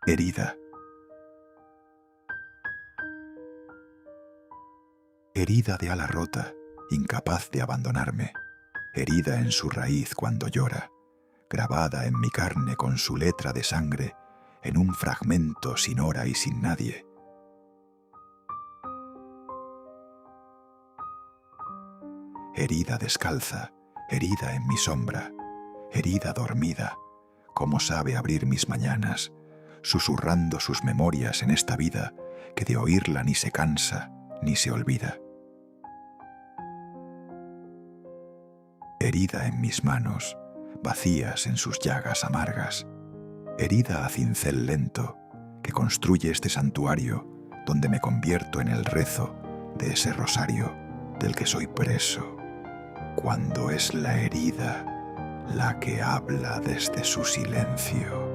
Herida. Herida de ala rota, incapaz de abandonarme, herida en su raíz cuando llora, grabada en mi carne con su letra de sangre, en un fragmento sin hora y sin nadie. Herida descalza, herida en mi sombra, herida dormida, cómo sabe abrir mis mañanas, susurrando sus memorias en esta vida que de oírla ni se cansa ni se olvida. Herida en mis manos, vacías en sus llagas amargas, herida a cincel lento que construye este santuario donde me convierto en el rezo de ese rosario del que soy preso, cuando es la herida la que habla desde su silencio.